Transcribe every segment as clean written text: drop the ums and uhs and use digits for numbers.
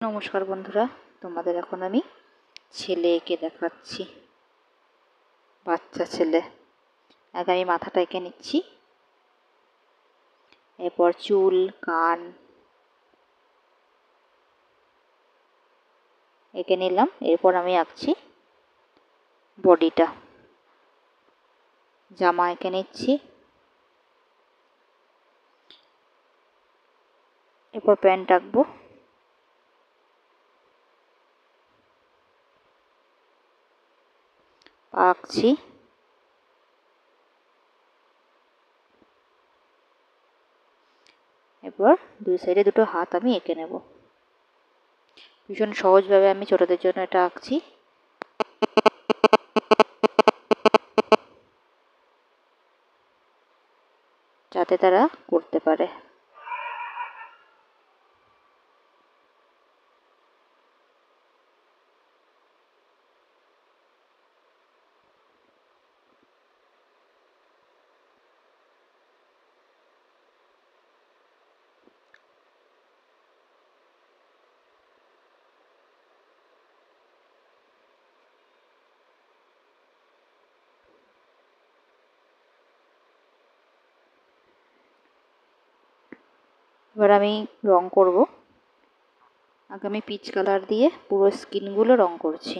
নমস্কার বন্ধুরা, তোমাদের এখন আমি ছেলে এঁকে দেখাচ্ছি। বাচ্চা ছেলে। আগে আমি মাথাটা এঁকে নিচ্ছি, এরপর চুল, কান এঁকে নিলাম। এরপর আমি আঁকছি বডিটা। জামা এঁকে নিচ্ছি, এরপর প্যান্ট আঁকবো। পা আঁকছি, এরপর দুই সাইডে দুটো হাত আমি এঁকে নেব। ভীষণ সহজভাবে আমি ছোটদের জন্য এটা আঁকছি। যাতে তারা করতে পারে। এবার আমি রং করব। আগে আমি পিচ কালার দিয়ে পুরো স্কিনগুলো রং করছি।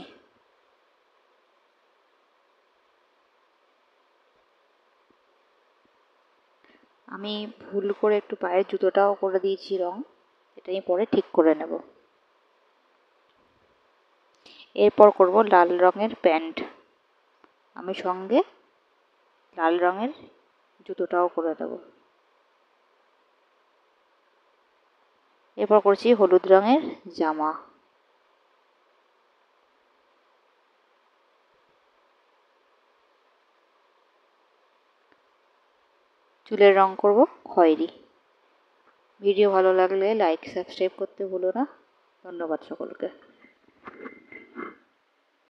আমি ভুল করে একটু পায়ের জুতোটাও করে দিয়েছি রং, এটা আমি পরে ঠিক করে নেব। এরপর করব লাল রঙের প্যান্ট। আমি সঙ্গে লাল রঙের জুতোটাও করে দেব। এরপর করছি হলুদ রঙের জামা। চুলের রং করব খয়েরি। ভিডিও ভালো লাগলে লাইক সাবস্ক্রাইব করতে ভুলো না। ধন্যবাদ সকলকে।